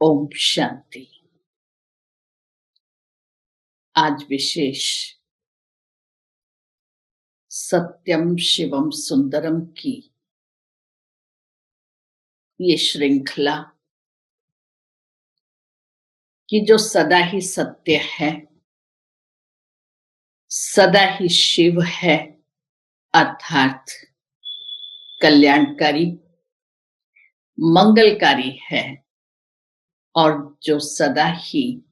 ओम शांति। आज विशेष सत्यम शिवम सुंदरम की ये श्रृंखला कि जो सदा ही सत्य है, सदा ही शिव है, अर्थात कल्याणकारी, मंगलकारी है, और जो सदा ही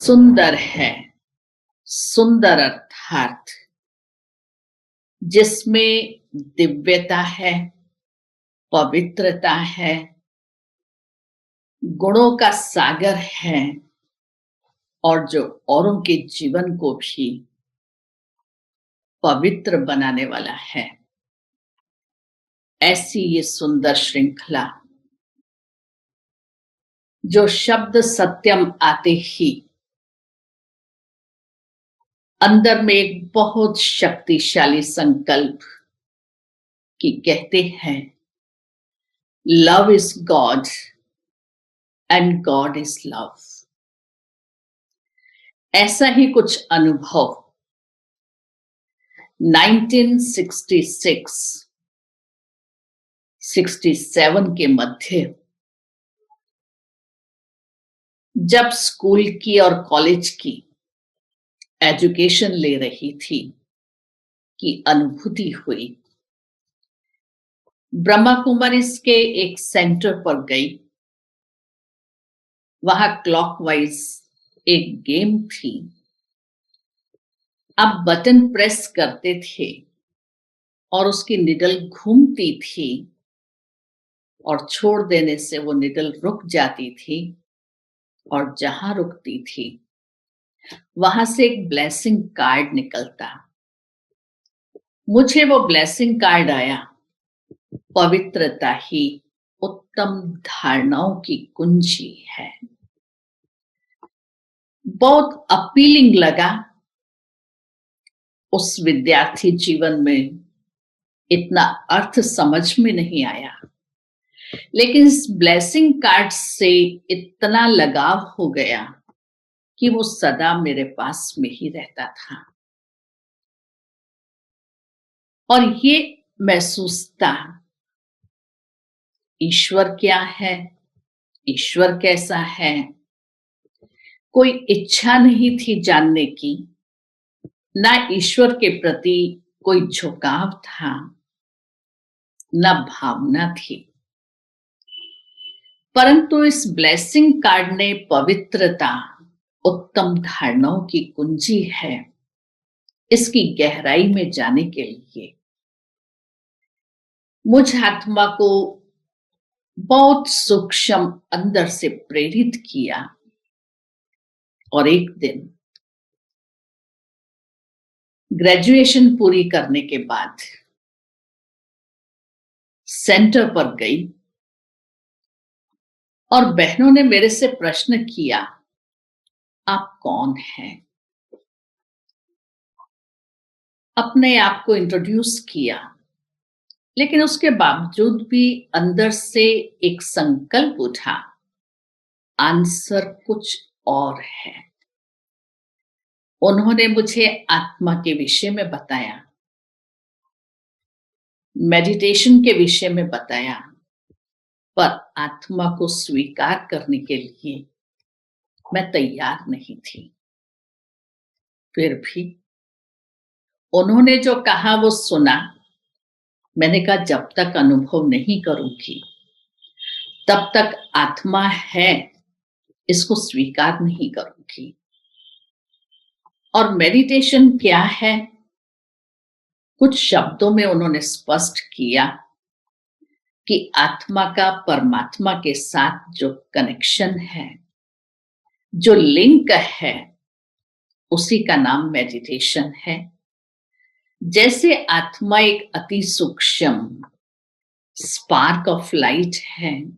सुंदर है, सुंदर अर्थात जिसमें दिव्यता है, पवित्रता है, गुणों का सागर है, और जो औरों के जीवन को भी पवित्र बनाने वाला है। ऐसी ये सुंदर श्रृंखला जो शब्द सत्यम आते ही अंदर में एक बहुत शक्तिशाली संकल्प कि कहते हैं love is God and God is love. ऐसा ही कुछ अनुभव 1966-67 के मध्य जब स्कूल की और कॉलेज की एजुकेशन ले रही थी की अनुभूति हुई। ब्रह्मा कुमारीज के एक सेंटर पर गई। वहां क्लॉकवाइज एक गेम थी। आप बटन प्रेस करते थे और उसकी निडल घूमती थी और छोड़ देने से वो निडल रुक जाती थी, और जहां रुकती थी वहां से एक ब्लेसिंग कार्ड निकलता। मुझे वो ब्लेसिंग कार्ड आया, पवित्रता ही उत्तम धारणाओं की कुंजी है। बहुत अपीलिंग लगा। उस विद्यार्थी जीवन में इतना अर्थ समझ में नहीं आया, लेकिन इस ब्लेसिंग कार्ड से इतना लगाव हो गया कि वो सदा मेरे पास में ही रहता था। और ये महसूस था, ईश्वर क्या है, ईश्वर कैसा है। कोई इच्छा नहीं थी जानने की, ना ईश्वर के प्रति कोई झुकाव था, ना भावना थी। परंतु इस ब्लेसिंग कार्ड ने पवित्रता, उत्तम धारणाओं की कुंजी है, इसकी गहराई में जाने के लिए मुझ आत्मा को बहुत सूक्ष्म अंदर से प्रेरित किया। और एक दिन ग्रेजुएशन पूरी करने के बाद सेंटर पर गई और बहनों ने मेरे से प्रश्न किया, आप कौन हैं? अपने आप को इंट्रोड्यूस किया, लेकिन उसके बावजूद भी अंदर से एक संकल्प उठा, आंसर कुछ और है। उन्होंने मुझे आत्मा के विषय में बताया, मेडिटेशन के विषय में बताया, पर आत्मा को स्वीकार करने के लिए मैं तैयार नहीं थी। फिर भी उन्होंने जो कहा वो सुना। मैंने कहा जब तक अनुभव नहीं करूंगी तब तक आत्मा है इसको स्वीकार नहीं करूंगी। और मेडिटेशन क्या है, कुछ शब्दों में उन्होंने स्पष्ट किया कि आत्मा का परमात्मा के साथ जो कनेक्शन है, जो लिंक है, उसी का नाम मेडिटेशन है। जैसे आत्मा एक अति सूक्ष्म स्पार्क ऑफ लाइट है,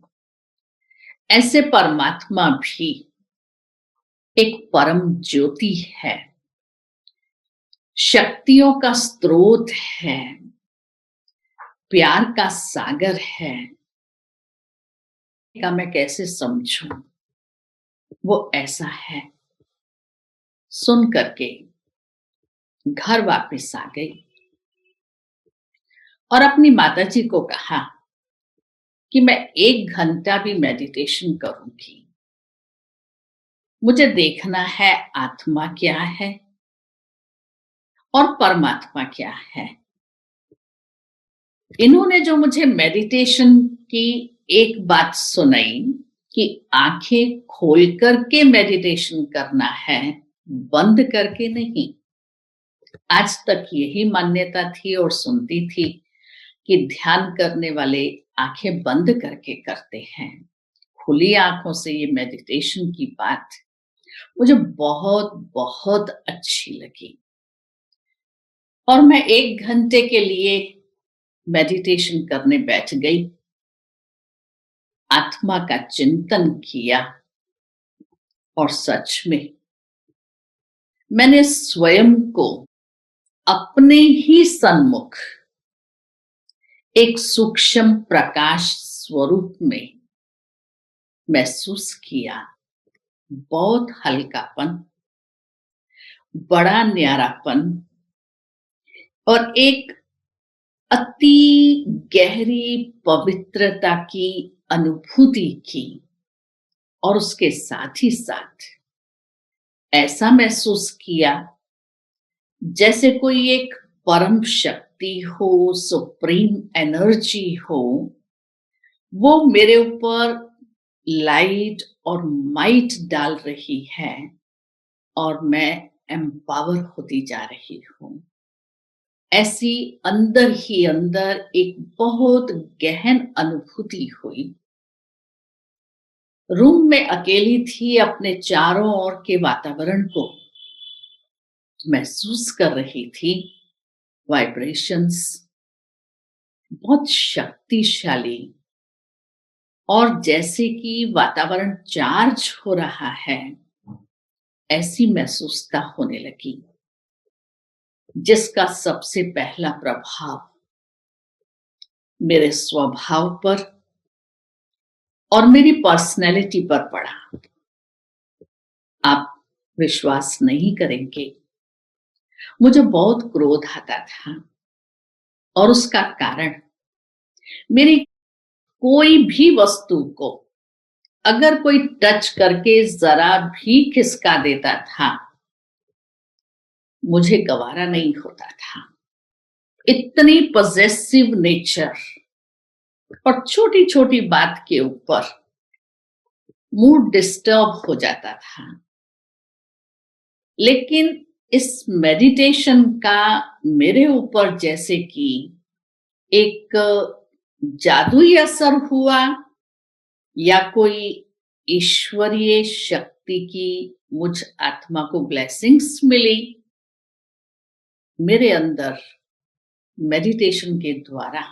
ऐसे परमात्मा भी एक परम ज्योति है, शक्तियों का स्रोत है, प्यार का सागर है। का मैं कैसे समझूं? वो ऐसा है। सुन करके घर वापस आ गई और अपनी माताजी को कहा कि मैं 1 घंटा भी मेडिटेशन करूंगी। मुझे देखना है आत्मा क्या है और परमात्मा क्या है। इन्होंने जो मुझे मेडिटेशन की एक बात सुनाई कि आंखें खोल करके मेडिटेशन करना है, बंद करके नहीं। आज तक यही मान्यता थी और सुनती थी कि ध्यान करने वाले आंखें बंद करके करते हैं। खुली आंखों से ये मेडिटेशन की बात मुझे बहुत बहुत अच्छी लगी और मैं 1 घंटे के लिए मेडिटेशन करने बैठ गई। आत्मा का चिंतन किया और सच में मैंने स्वयं को अपने ही सन्मुख एक सूक्ष्म प्रकाश स्वरूप में महसूस किया। बहुत हल्कापन, बड़ा न्यारापन और एक अति गहरी पवित्रता की अनुभूति की और उसके साथ ही साथ ऐसा महसूस किया जैसे कोई एक परम शक्ति हो, सुप्रीम एनर्जी हो, वो मेरे ऊपर लाइट और माइट डाल रही है और मैं एम्पावर होती जा रही हूं। ऐसी अंदर ही अंदर एक बहुत गहन अनुभूति हुई। रूम में अकेली थी, अपने चारों ओर के वातावरण को महसूस कर रही थी। वाइब्रेशंस बहुत शक्तिशाली और जैसे कि वातावरण चार्ज हो रहा है, ऐसी महसूसता होने लगी, जिसका सबसे पहला प्रभाव मेरे स्वभाव पर और मेरी पर्सनैलिटी पर पड़ा। आप विश्वास नहीं करेंगे, मुझे बहुत क्रोध आता था और उसका कारण मेरी कोई भी वस्तु को अगर कोई टच करके जरा भी खिसका देता था, मुझे गवारा नहीं होता था। इतनी पॉजेसिव नेचर और छोटी छोटी बात के ऊपर मूड डिस्टर्ब हो जाता था। लेकिन इस मेडिटेशन का मेरे ऊपर जैसे कि एक जादुई असर हुआ या कोई ईश्वरीय शक्ति की मुझ आत्मा को ब्लेसिंग्स मिली। मेरे अंदर मेडिटेशन के द्वारा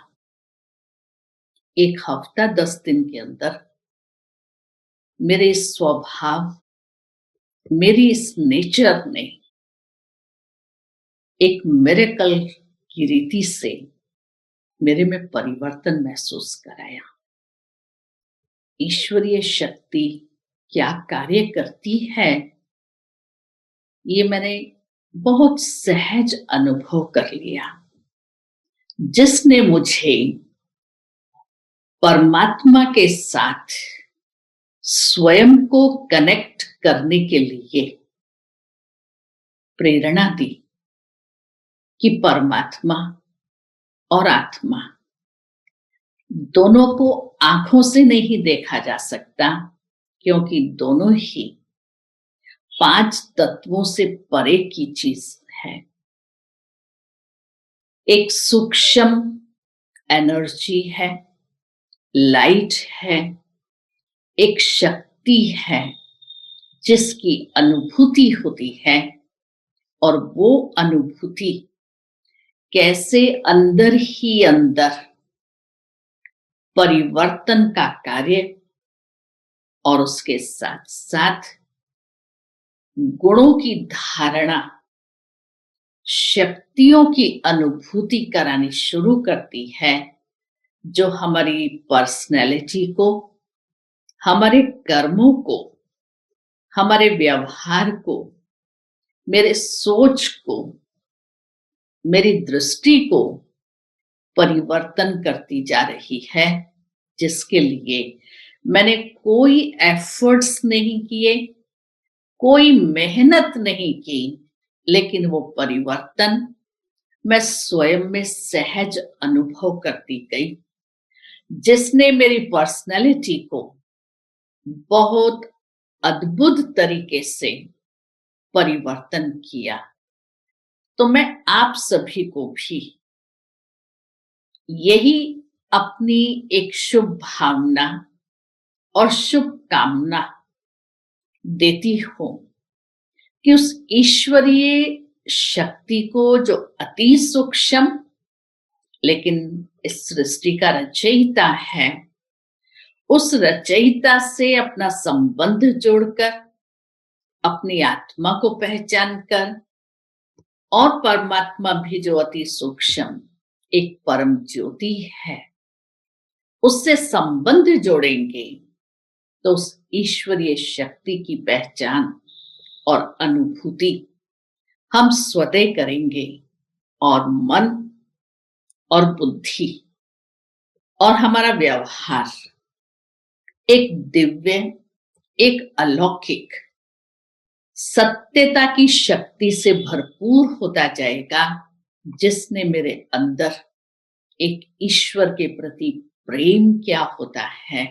1 हफ्ता 10 दिन के अंदर मेरे स्वभाव, मेरी इस नेचर ने एक मिरेकल की रीति से मेरे में परिवर्तन महसूस कराया। ईश्वरीय शक्ति क्या कार्य करती है, ये मैंने बहुत सहज अनुभव कर लिया, जिसने मुझे परमात्मा के साथ स्वयं को कनेक्ट करने के लिए प्रेरणा दी कि परमात्मा और आत्मा दोनों को आंखों से नहीं देखा जा सकता, क्योंकि दोनों ही 5 तत्वों से परे की चीज है। एक सूक्ष्म एनर्जी है, लाइट है, एक शक्ति है जिसकी अनुभूति होती है और वो अनुभूति कैसे अंदर ही अंदर परिवर्तन का कार्य और उसके साथ साथ गुणों की धारणा, शक्तियों की अनुभूति करानी शुरू करती है, जो हमारी पर्सनैलिटी को हमारे कर्मों को, हमारे व्यवहार को, मेरे सोच को, मेरी दृष्टि को परिवर्तन करती जा रही है, जिसके लिए मैंने कोई एफर्ट्स नहीं किए, कोई मेहनत नहीं की, लेकिन वो परिवर्तन मैं स्वयं में सहज अनुभव करती गई, जिसने मेरी पर्सनैलिटी को बहुत अद्भुत तरीके से परिवर्तन किया। तो मैं आप सभी को भी यही अपनी एक शुभ भावना और शुभकामना देती हूं कि उस ईश्वरीय शक्ति को, जो अति सूक्ष्म लेकिन इस सृष्टि का रचयिता है, उस रचयिता से अपना संबंध जोड़कर, अपनी आत्मा को पहचान कर, और परमात्मा भी जो अति सूक्ष्म एक परम ज्योति है, उससे संबंध जोड़ेंगे तो उस ईश्वरीय शक्ति की पहचान और अनुभूति हम स्वतः करेंगे, और मन और बुद्धि और हमारा व्यवहार एक दिव्य, एक अलौकिक सत्यता की शक्ति से भरपूर होता जाएगा, जिसने मेरे अंदर एक ईश्वर के प्रति प्रेम क्या होता है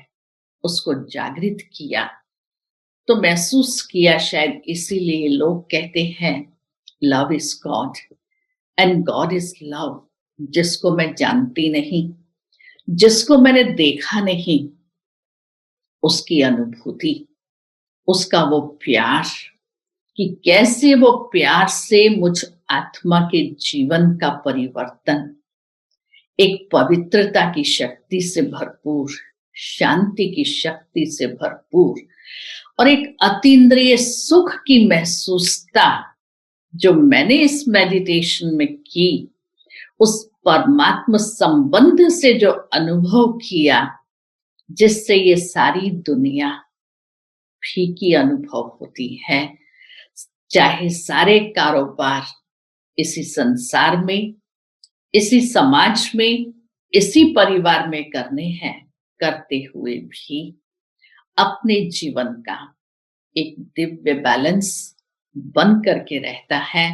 उसको जागृत किया। तो महसूस किया, शायद इसीलिए लोग कहते हैं love is God and God is love. जिसको मैं जानती नहीं, जिसको मैंने देखा नहीं, उसकी अनुभूति, उसका वो प्यार, कि कैसे वो प्यार से मुझ आत्मा के जीवन का परिवर्तन एक पवित्रता की शक्ति से भरपूर, शांति की शक्ति से भरपूर, और एक अतीन्द्रिय सुख की महसूसता जो मैंने इस मेडिटेशन में की, उस परमात्मा संबंध से जो अनुभव किया, जिससे ये सारी दुनिया फीकी अनुभव होती है। चाहे सारे कारोबार इसी संसार में, इसी समाज में, इसी परिवार में करने हैं, करते हुए भी अपने जीवन का एक दिव्य बैलेंस बन करके रहता है।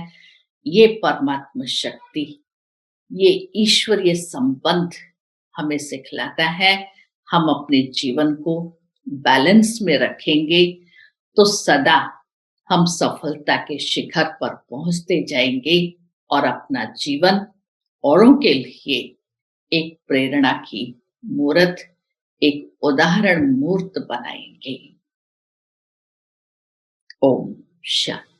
ये परमात्मा शक्ति, ये ईश्वरीय संबंध हमें सिखलाता है। हम अपने जीवन को बैलेंस में रखेंगे तो सदा हम सफलता के शिखर पर पहुंचते जाएंगे और अपना जीवन औरों के लिए एक प्रेरणा की मूर्त, एक उदाहरण मूर्त बनाएंगे। ओम शांति।